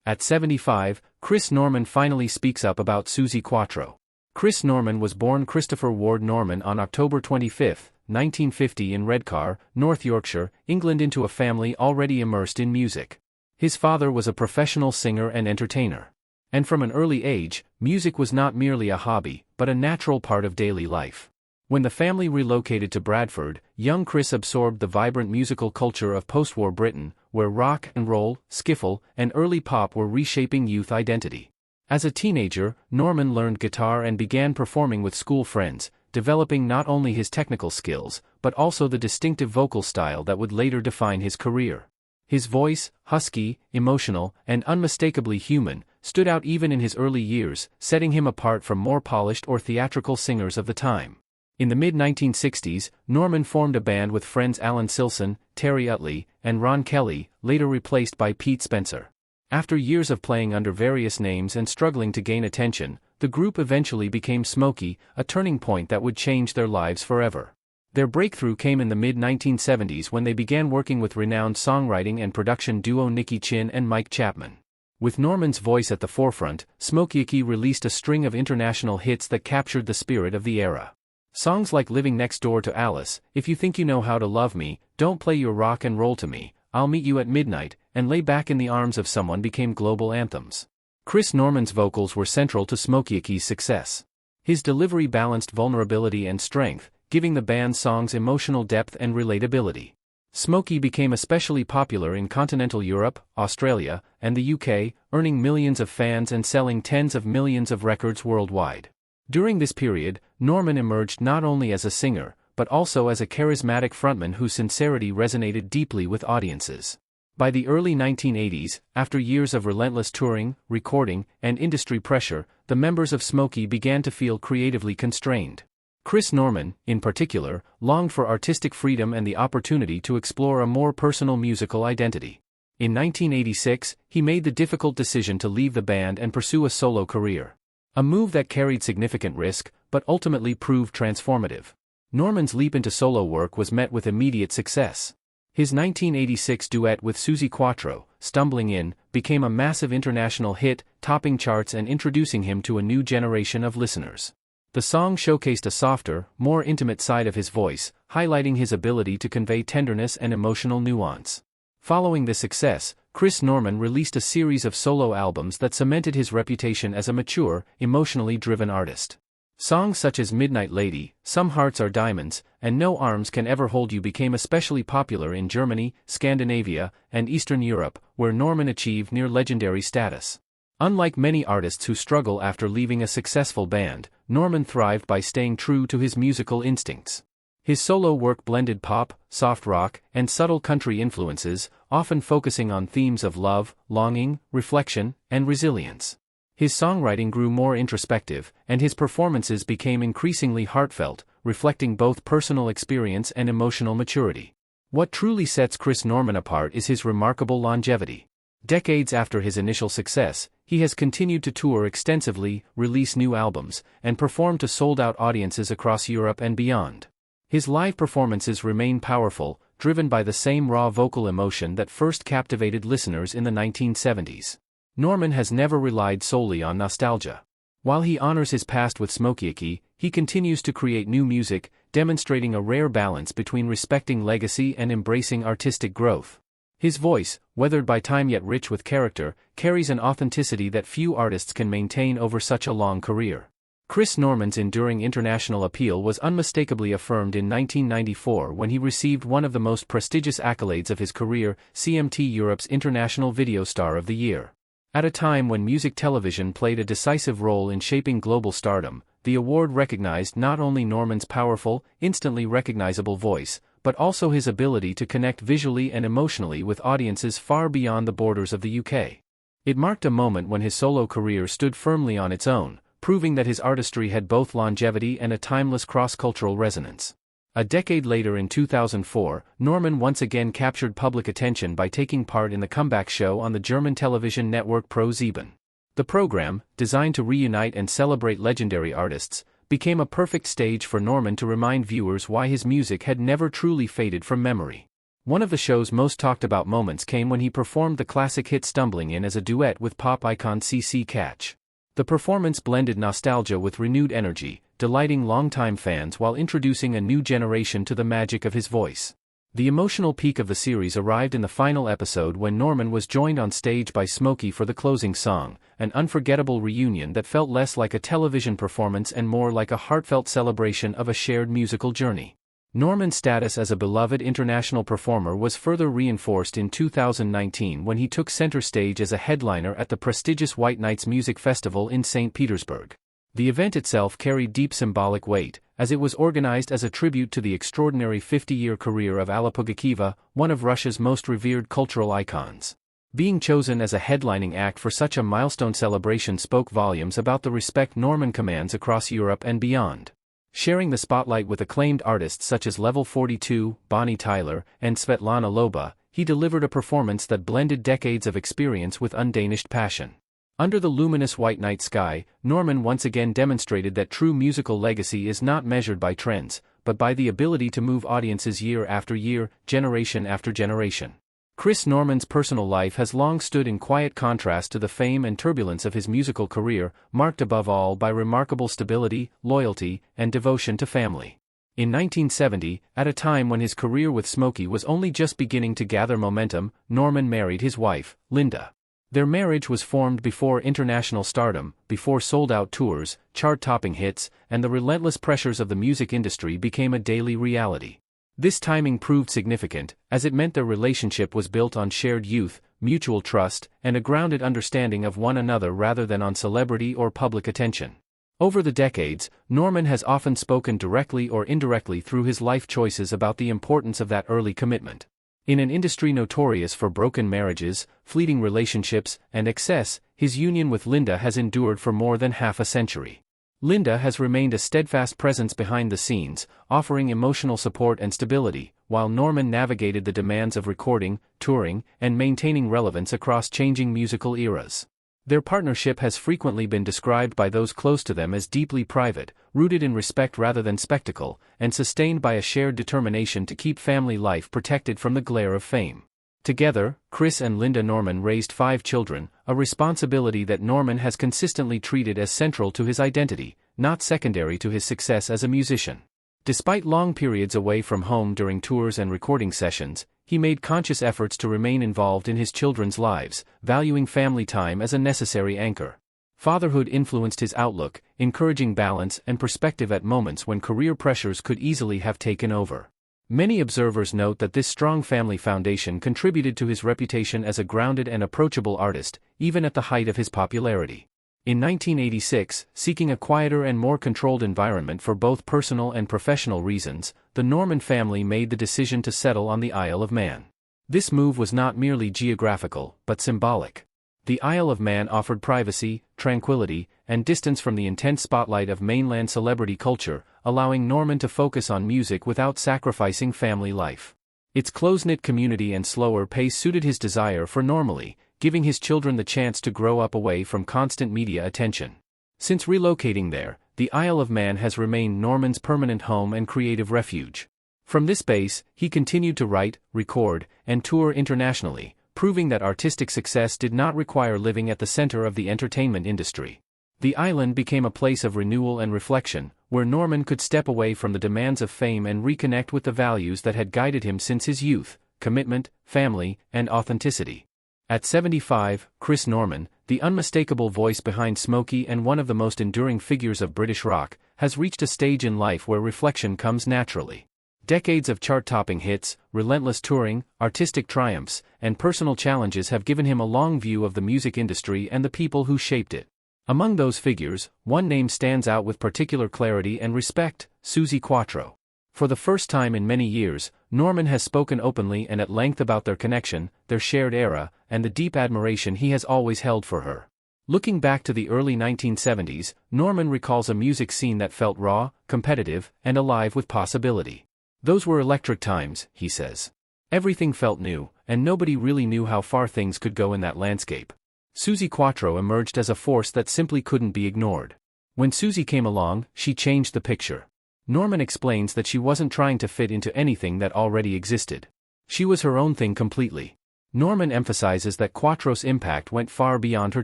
At 75, Chris Norman finally speaks up about Suzi Quatro. Chris Norman was born Christopher Ward Norman on October 25, 1950 in Redcar, North Yorkshire, England, into a family already immersed in music. His father was a professional singer and entertainer. And from an early age, music was not merely a hobby, but a natural part of daily life. When the family relocated to Bradford, young Chris absorbed the vibrant musical culture of post-war Britain, where rock and roll, skiffle, and early pop were reshaping youth identity. As a teenager, Norman learned guitar and began performing with school friends, developing not only his technical skills, but also the distinctive vocal style that would later define his career. His voice, husky, emotional, and unmistakably human, stood out even in his early years, setting him apart from more polished or theatrical singers of the time. In the mid-1960s, Norman formed a band with friends Alan Silson, Terry Utley, and Ron Kelly, later replaced by Pete Spencer. After years of playing under various names and struggling to gain attention, the group eventually became Smokey, a turning point that would change their lives forever. Their breakthrough came in the mid-1970s when they began working with renowned songwriting and production duo Nicky Chinn and Mike Chapman. With Norman's voice at the forefront, Smokey released a string of international hits that captured the spirit of the era. Songs like Living Next Door to Alice, If You Think You Know How to Love Me, Don't Play Your Rock and Roll to Me, I'll Meet You at Midnight, and Lay Back in the Arms of Someone became global anthems. Chris Norman's vocals were central to Smokey's success. His delivery balanced vulnerability and strength, giving the band's songs emotional depth and relatability. Smokey became especially popular in continental Europe, Australia, and the UK, earning millions of fans and selling tens of millions of records worldwide. During this period, Norman emerged not only as a singer, but also as a charismatic frontman whose sincerity resonated deeply with audiences. By the early 1980s, after years of relentless touring, recording, and industry pressure, the members of Smokey began to feel creatively constrained. Chris Norman, in particular, longed for artistic freedom and the opportunity to explore a more personal musical identity. In 1986, he made the difficult decision to leave the band and pursue a solo career. A move that carried significant risk, but ultimately proved transformative. Norman's leap into solo work was met with immediate success. His 1986 duet with Suzi Quatro, Stumbling In, became a massive international hit, topping charts and introducing him to a new generation of listeners. The song showcased a softer, more intimate side of his voice, highlighting his ability to convey tenderness and emotional nuance. Following this success, Chris Norman released a series of solo albums that cemented his reputation as a mature, emotionally driven artist. Songs such as Midnight Lady, Some Hearts Are Diamonds, and No Arms Can Ever Hold You became especially popular in Germany, Scandinavia, and Eastern Europe, where Norman achieved near-legendary status. Unlike many artists who struggle after leaving a successful band, Norman thrived by staying true to his musical instincts. His solo work blended pop, soft rock, and subtle country influences, often focusing on themes of love, longing, reflection, and resilience. His songwriting grew more introspective, and his performances became increasingly heartfelt, reflecting both personal experience and emotional maturity. What truly sets Chris Norman apart is his remarkable longevity. Decades after his initial success, he has continued to tour extensively, release new albums, and perform to sold-out audiences across Europe and beyond. His live performances remain powerful, driven by the same raw vocal emotion that first captivated listeners in the 1970s. Norman has never relied solely on nostalgia. While he honors his past with Smokey, he continues to create new music, demonstrating a rare balance between respecting legacy and embracing artistic growth. His voice, weathered by time yet rich with character, carries an authenticity that few artists can maintain over such a long career. Chris Norman's enduring international appeal was unmistakably affirmed in 1994 when he received one of the most prestigious accolades of his career, CMT Europe's International Video Star of the Year. At a time when music television played a decisive role in shaping global stardom, the award recognized not only Norman's powerful, instantly recognizable voice, but also his ability to connect visually and emotionally with audiences far beyond the borders of the UK. It marked a moment when his solo career stood firmly on its own, proving that his artistry had both longevity and a timeless cross-cultural resonance. A decade later in 2004, Norman once again captured public attention by taking part in the comeback show on the German television network ProSieben. The program, designed to reunite and celebrate legendary artists, became a perfect stage for Norman to remind viewers why his music had never truly faded from memory. One of the show's most talked about moments came when he performed the classic hit Stumbling In as a duet with pop icon Suzi Quatro. The performance blended nostalgia with renewed energy, delighting longtime fans while introducing a new generation to the magic of his voice. The emotional peak of the series arrived in the final episode when Norman was joined on stage by Smokey for the closing song, an unforgettable reunion that felt less like a television performance and more like a heartfelt celebration of a shared musical journey. Norman's status as a beloved international performer was further reinforced in 2019 when he took center stage as a headliner at the prestigious White Nights Music Festival in St. Petersburg. The event itself carried deep symbolic weight, as it was organized as a tribute to the extraordinary 50-year career of Alla Pugacheva, one of Russia's most revered cultural icons. Being chosen as a headlining act for such a milestone celebration spoke volumes about the respect Norman commands across Europe and beyond. Sharing the spotlight with acclaimed artists such as Level 42, Bonnie Tyler, and Svetlana Loba, he delivered a performance that blended decades of experience with undiminished passion. Under the luminous white night sky, Norman once again demonstrated that true musical legacy is not measured by trends, but by the ability to move audiences year after year, generation after generation. Chris Norman's personal life has long stood in quiet contrast to the fame and turbulence of his musical career, marked above all by remarkable stability, loyalty, and devotion to family. In 1970, at a time when his career with Smokey was only just beginning to gather momentum, Norman married his wife, Linda. Their marriage was formed before international stardom, before sold-out tours, chart-topping hits, and the relentless pressures of the music industry became a daily reality. This timing proved significant, as it meant their relationship was built on shared youth, mutual trust, and a grounded understanding of one another rather than on celebrity or public attention. Over the decades, Norman has often spoken directly or indirectly through his life choices about the importance of that early commitment. In an industry notorious for broken marriages, fleeting relationships, and excess, his union with Linda has endured for more than half a century. Linda has remained a steadfast presence behind the scenes, offering emotional support and stability, while Norman navigated the demands of recording, touring, and maintaining relevance across changing musical eras. Their partnership has frequently been described by those close to them as deeply private, rooted in respect rather than spectacle, and sustained by a shared determination to keep family life protected from the glare of fame. Together, Chris and Linda Norman raised 5 children, a responsibility that Norman has consistently treated as central to his identity, not secondary to his success as a musician. Despite long periods away from home during tours and recording sessions, he made conscious efforts to remain involved in his children's lives, valuing family time as a necessary anchor. Fatherhood influenced his outlook, encouraging balance and perspective at moments when career pressures could easily have taken over. Many observers note that this strong family foundation contributed to his reputation as a grounded and approachable artist, even at the height of his popularity. In 1986, seeking a quieter and more controlled environment for both personal and professional reasons, the Norman family made the decision to settle on the Isle of Man. This move was not merely geographical, but symbolic. The Isle of Man offered privacy, tranquility, and distance from the intense spotlight of mainland celebrity culture, allowing Norman to focus on music without sacrificing family life. Its close-knit community and slower pace suited his desire for normalcy, giving his children the chance to grow up away from constant media attention. Since relocating there, the Isle of Man has remained Norman's permanent home and creative refuge. From this base, he continued to write, record, and tour internationally, proving that artistic success did not require living at the center of the entertainment industry. The island became a place of renewal and reflection, where Norman could step away from the demands of fame and reconnect with the values that had guided him since his youth: commitment, family, and authenticity. At 75, Chris Norman, the unmistakable voice behind Smokey and one of the most enduring figures of British rock, has reached a stage in life where reflection comes naturally. Decades of chart-topping hits, relentless touring, artistic triumphs, and personal challenges have given him a long view of the music industry and the people who shaped it. Among those figures, one name stands out with particular clarity and respect: Suzi Quatro. For the first time in many years, Norman has spoken openly and at length about their connection, their shared era, and the deep admiration he has always held for her. Looking back to the early 1970s, Norman recalls a music scene that felt raw, competitive, and alive with possibility. "Those were electric times," he says. "Everything felt new, and nobody really knew how far things could go in that landscape." Suzi Quatro emerged as a force that simply couldn't be ignored. When Suzi came along, she changed the picture. Norman explains that she wasn't trying to fit into anything that already existed. She was her own thing completely. Norman emphasizes that Quatro's impact went far beyond her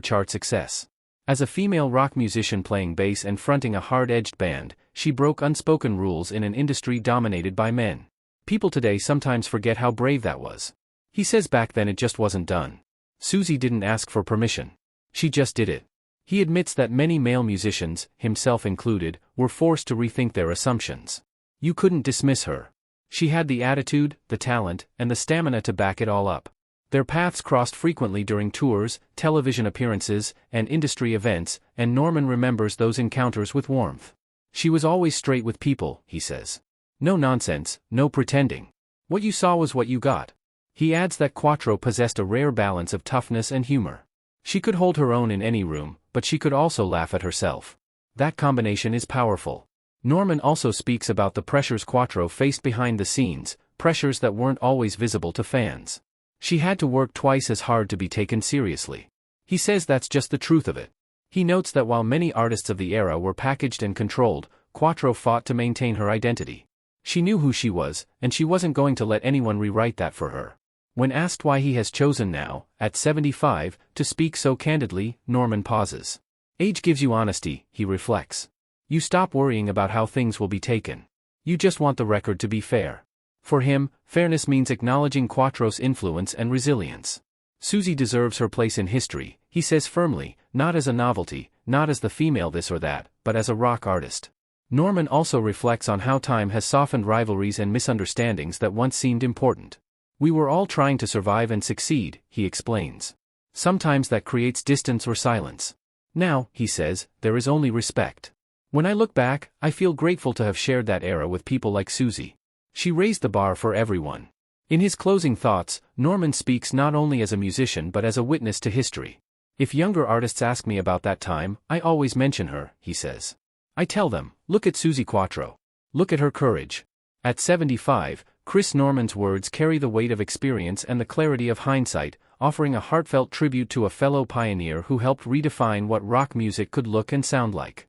chart success. As a female rock musician playing bass and fronting a hard-edged band, she broke unspoken rules in an industry dominated by men. People today sometimes forget how brave that was. He says back then it just wasn't done. Suzi didn't ask for permission. She just did it. He admits that many male musicians, himself included, were forced to rethink their assumptions. You couldn't dismiss her. She had the attitude, the talent, and the stamina to back it all up. Their paths crossed frequently during tours, television appearances, and industry events, and Norman remembers those encounters with warmth. She was always straight with people, he says. No nonsense, no pretending. What you saw was what you got. He adds that Quatro possessed a rare balance of toughness and humor. She could hold her own in any room, but she could also laugh at herself. That combination is powerful. Norman also speaks about the pressures Quatro faced behind the scenes, pressures that weren't always visible to fans. She had to work twice as hard to be taken seriously. He says that's just the truth of it. He notes that while many artists of the era were packaged and controlled, Quatro fought to maintain her identity. She knew who she was, and she wasn't going to let anyone rewrite that for her. When asked why he has chosen now, at 75, to speak so candidly, Norman pauses. Age gives you honesty, he reflects. You stop worrying about how things will be taken. You just want the record to be fair. For him, fairness means acknowledging Quatro's influence and resilience. Suzi deserves her place in history, he says firmly, not as a novelty, not as the female this or that, but as a rock artist. Norman also reflects on how time has softened rivalries and misunderstandings that once seemed important. We were all trying to survive and succeed, he explains. Sometimes that creates distance or silence. Now, he says, there is only respect. When I look back, I feel grateful to have shared that era with people like Suzi. She raised the bar for everyone. In his closing thoughts, Norman speaks not only as a musician but as a witness to history. If younger artists ask me about that time, I always mention her, he says. I tell them, look at Suzi Quatro. Look at her courage. At 75, Chris Norman's words carry the weight of experience and the clarity of hindsight, offering a heartfelt tribute to a fellow pioneer who helped redefine what rock music could look and sound like.